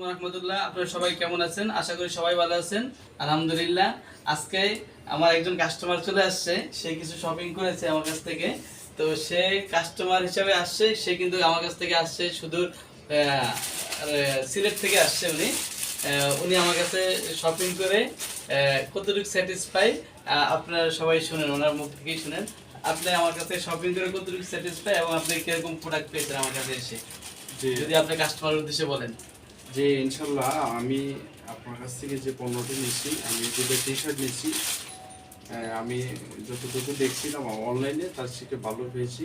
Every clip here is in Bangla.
ওয়া রাহমাতুল্লাহ। আপনারা সবাই কেমন আছেন? আশা করি সবাই ভালো আছেন। আলহামদুলিল্লাহ। আজকে আমার একজন কাস্টমার চলে আসছে, সে কিছু শপিং করেছে আমার কাছ থেকে। তো সে কাস্টমার হিসেবে আসছে, সে কিন্তু আমার কাছ থেকে আসছে সুদূর সিলেট থেকে আসছে উনি। উনি আমার কাছে শপিং করে কতটুকু স্যাটিসফাই আপনারা সবাই শুনেন, ওনার মুখ থেকেই শুনেন। আপনি আমার কাছে শপিং করে কতটুকু স্যাটিসফাই এবং আপনি কিরকম প্রোডাক্ট পেয়েছেন আমার কাছে এসে, জি যদি আপনি কাস্টমারের উদ্দেশ্যে বলেন। জি ইনশাল্লাহ আমি আপনার কাছ থেকে যে পণ্যটি নিচ্ছি, আমি দুটো টি শার্ট নিচ্ছি। আমি যতটুকু দেখছিলাম অনলাইনে তার থেকে ভালো পেয়েছি।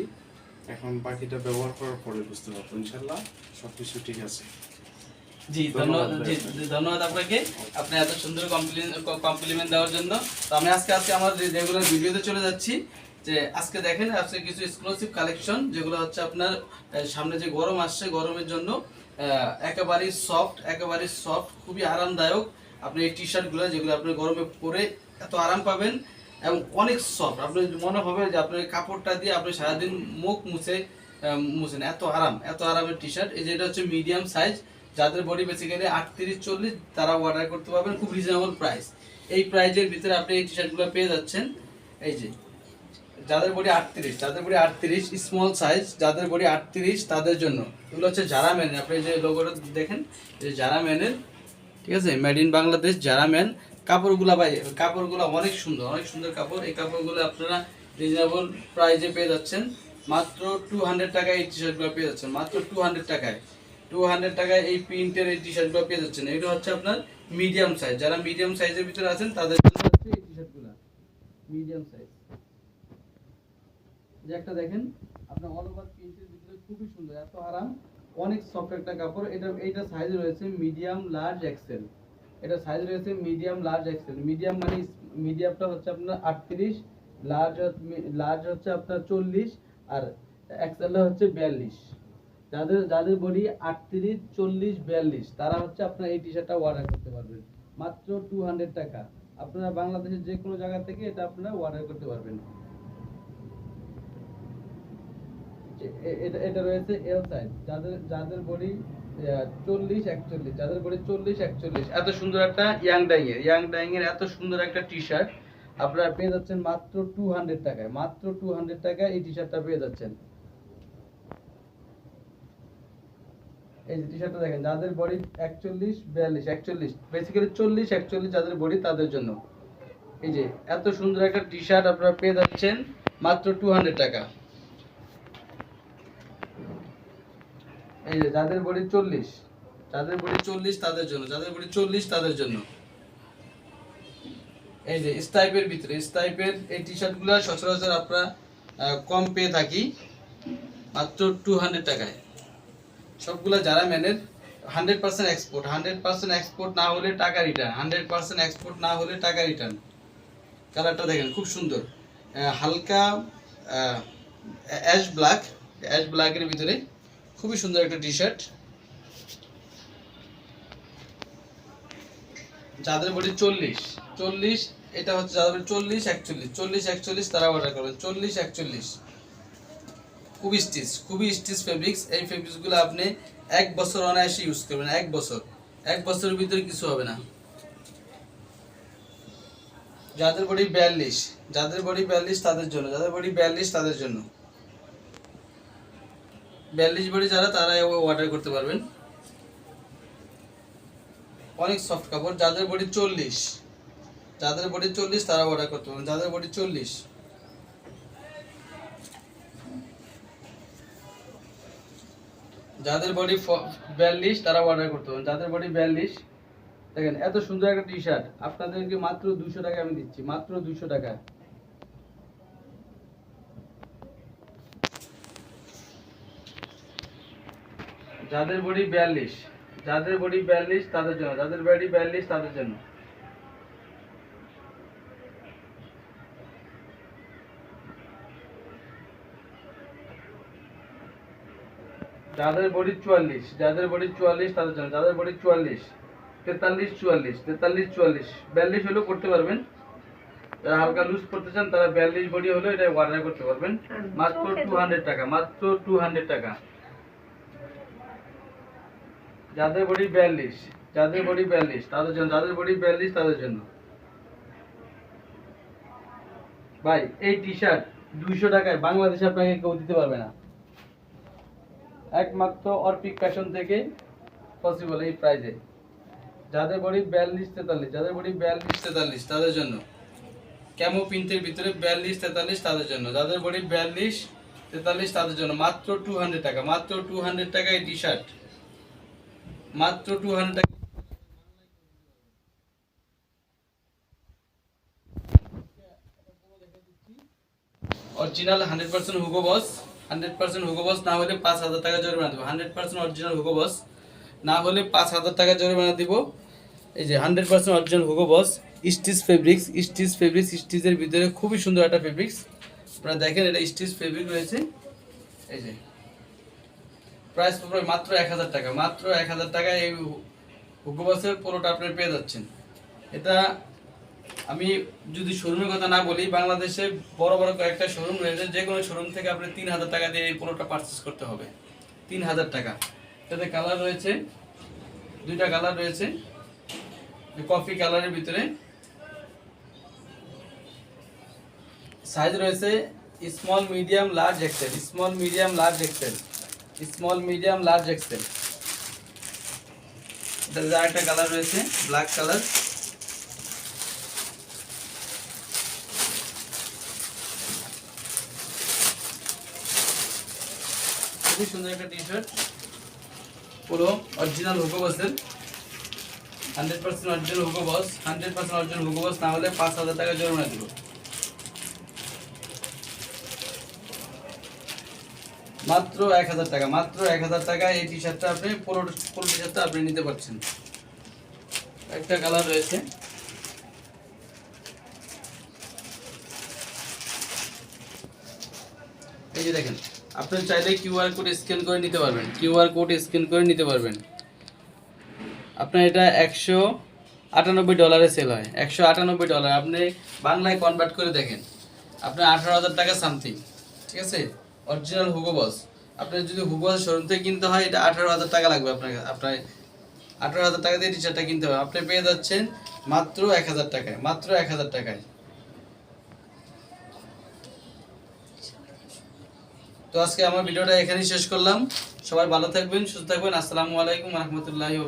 এখন বাকিটা ব্যবহার করার পরে বুঝতে পারবো ইনশাল্লাহ সব কিছু ঠিক আছে। জি ধন্যবাদ, ধন্যবাদ আপনাকে, আপনি এত সুন্দর কমপ্লিমেন্ট দেওয়ার জন্য। তো আমি আজকে আমার রেগুলার ভিডিওতে চলে যাচ্ছি। যে আজকে দেখেন, আজকে কিছু এক্সক্লুসিভ কালেকশন যেগুলো হচ্ছে আপনার সামনে যে গরম আসছে, গরমের জন্য একেবারেই সফট, খুবই আরামদায়ক। আপনি এই টি শার্টগুলো যেগুলো আপনি গরমে পরে এত আরাম পাবেন এবং অনেক সফট, আপনি মনে হবে যে আপনার কাপড়টা দিয়ে আপনি সারাদিন মুখ মুছেন, এত আরামের টি শার্ট। এই যে এটা হচ্ছে মিডিয়াম সাইজ, যাদের বডি বেসিক্যালি 38-40 তারা অর্ডার করতে পারবেন খুব রিজনেবল প্রাইস। এই প্রাইজের ভিতরে আপনি এই টি শার্টগুলো পেয়ে যাচ্ছেন। এই যে যাদের বডি 38 স্মল সাইজ, যাদের বডি 38 তাদের জন্য এগুলো হচ্ছে জারা ম্যান। আপনি যে লোগোটা দেখেন, যে জারা ম্যানের, ঠিক আছে, made in Bangladesh Zara man. কাপড়গুলো অনেক সুন্দর কাপড়। এই কাপড়গুলো আপনারা রিজনেবল প্রাইজে পেয়ে যাচ্ছেন মাত্র 200 টাকায়। এই টি শার্টগুলো পেয়ে যাচ্ছেন মাত্র 200 টাকায় এই প্রিন্টের এই টি শার্টগুলো পেয়ে যাচ্ছেন। এটা হচ্ছে আপনার মিডিয়াম সাইজ, যারা মিডিয়াম সাইজের ভিতরে আছেন তাদের জন্য হচ্ছে এই টি শার্টগুলো মিডিয়াম সাইজ। যে একটা দেখেন, আপনার অল ওভার প্রিন্টের ভিতরে খুবই সুন্দর, এত আরাম, অনেক সফট একটা কাপড়। এইটা সাইজ রয়েছে মিডিয়াম লার্জ এক্সেল। এটা সাইজ রয়েছে মিডিয়াম লার্জ এক্সেল। মিডিয়াম মানে মিডিয়ামটা হচ্ছে আপনার 38, লার্জ হচ্ছে আপনার 40, আর এক্সেলটা হচ্ছে 42। যাদের বডি 38, 40, 42 তারা হচ্ছে আপনার এই টি শার্টটা অর্ডার করতে পারবেন মাত্র 200 টাকা। আপনারা বাংলাদেশের যে কোনো জায়গা থেকে এটা আপনারা অর্ডার করতে পারবেন। এটা রয়েছে এল সাইজ, যাদের বডি 40-41, যাদের বডি 40-41। এত সুন্দর একটা ইয়াং ডাইং এর এত সুন্দর একটা টি শার্ট আপনারা পেয়ে যাচ্ছেন মাত্র 200 টাকায়। মাত্র 200 টাকায় এই টি শার্টটা পেয়ে যাচ্ছেন। এই যে টি শার্টটা দেখেন, যাদের বডি 41-42, বেসিক্যালি 40-41 যাদের বডি তাদের জন্য এই যে এত সুন্দর একটা টি শার্ট আপনারা পেয়ে যাচ্ছেন মাত্র 200 টাকা। এই যে যাদের বডি 40 তাদের জন্য, এই যে স্টাইপের ভিতরে, স্টাইপের এই টি শার্টগুলো সচরাচর আপনারা কম পেয়ে থাকি মাত্র 200 টাকায়। সবগুলা যারা ম্যানের 100% এক্সপোর্ট, 100% এক্সপোর্ট না হলে টাকা রিটার্ন, 100% এক্সপোর্ট না হলে টাকা রিটার্ন। কালারটা দেখেন খুব সুন্দর, হালকা অ্যাশ ব্ল্যাকের ভিতরে খুবই সুন্দর একটা টি শার্ট। যাদের বডি 40, এটা হচ্ছে যাদের বডি 40-41 তারা অর্ডার করবেন। 40-41 খুবই স্টিচ ফেব্রিক্স। এই ফেব্রিক্সগুলো আপনি 1 বছর অনায়াসে ইউজ করবেন। 1 বছরের ভিতরে কিছু হবে না। যাদের বডি 42 তাদের জন্য, 42 বডি যারা, তারা অর্ডার করতে পারবেন। অনেক সফট কাপড়। যাদের বডি 40 তারা অর্ডার করতে পারবেন। যাদের বডি 42 তারা অর্ডার করতে পারবেন। যাদের বডি 42, দেখেন এত সুন্দর একটা টি শার্ট আপনাদেরকে মাত্র 200 টাকা আমি দিচ্ছি, মাত্র 200 টাকা। যাদের বডি 42 তাদের জন্য, যাদের বডি 44 তাদের জন্য, যাদের বডি 44, 42 হলেও করতে পারবেন। যারা হালকা লুজ করতে চান তারা 42 বডি হলেও এটা অর্ডার করতে পারবেন মাত্র 200 টাকা। যাদের বডি 42, যাদের বডি 42 তাদের জন্য, যাদের বডি 42 তাদের জন্য ভাই এই টি শার্ট 200 টাকায় বাংলাদেশে আপনাকে কেউ দিতে পারবে না, একমাত্র অর্পিক ফ্যাশন থেকে পসিবল এই প্রাইজে। যাদের বডি 42 43, যাদের বডি 42 43 তাদের জন্য, ক্যামো প্রিন্টের ভিতরে 42 43 তাদের জন্য, যাদের বডি 42 43 তাদের জন্য মাত্র 200 টাকা, মাত্র 200 টাকা এই টি শার্ট, মাত্র 200 টাকা। অরিজিনাল 100% হুগো বস, 100% হুগো বস না হলে 5000 টাকা জরিমানা দেব। 100% অরিজিনাল হুগো বস না হলে 5000 টাকা জরিমানা দিব। এই যে 100% অরিজিনাল হুগো বস স্টিচ ফেব্রিক্স, স্টিচ ফেব্রিক্স, স্টিচের ভিতরে খুবই সুন্দর একটা ফেব্রিক্স। আপনারা দেখেন এটা স্টিচ ফেব্রিক রয়েছে। এই যে প্রাইস পড়বে মাত্র 1000 টাকা, মাত্র 1000 টাকায় এই হুগো বসের পুরোটা আপনি পেয়ে যাচ্ছেন। এটা আমি যদি শোরুমের কথা না বলি, বাংলাদেশে বড় বড় কয়েকটা শোরুম রয়েছে, যে কোনো শোরুম থেকে আপনি 3000 টাকা দিয়ে এই পুরোটা পারচেস করতে হবে, 3000 টাকা। এতে কালার রয়েছে, দুইটা কালার রয়েছে, কফি কালারের ভিতরে। সাইজ রয়েছে small medium large Excel, small medium large Excel, small medium large Excel. এটার আরেকটা কালার রয়েছে ব্ল্যাক কালার। খুবই সুন্দর একটা টি শার্ট, পুরো অরিজিনাল হুগো বসের, 100% অরিজিনাল হুগো বস, 100% অরিজিনাল হুগো বস না হলে 5000 টাকা জরিমানা দিব। মাত্র 1000 টাকা, মাত্র 1000 টাকা এই টি শার্টটা আপনি পুরো টি শার্টটা আপনি নিতে পারছেন। একটা কালার রয়েছে, এই যে দেখেন, আপনি চাইলে কিউআর কোড স্ক্যান করে নিতে পারবেন, কিউআর কোড স্ক্যান করে নিতে পারবেন। আপনার এটা $198 সেল হয়, $198। আপনি বাংলায় কনভার্ট করে দেখেন, আপনার 18,000 টাকা সামথিং, ঠিক আছে। অরিজিনাল হুগো বস, আপনার যদি হুগো বস শোরুম থেকে কিনতে হয় এটা 18,000 টাকা লাগবে আপনার 18,000 টাকা দিয়ে টি শার্টটা কিনতে হবে। আপনি পেয়ে যাচ্ছেন মাত্র 1000 টাকায়, মাত্র 1000 টাকায়। তো আজকে আমার ভিডিওটা এখানেই শেষ করলাম। সবাই ভালো থাকবেন, সুস্থ থাকবেন। আসসালামু আলাইকুম ওয়া রাহমাতুল্লাহি ওয়া বারাকাতুহু।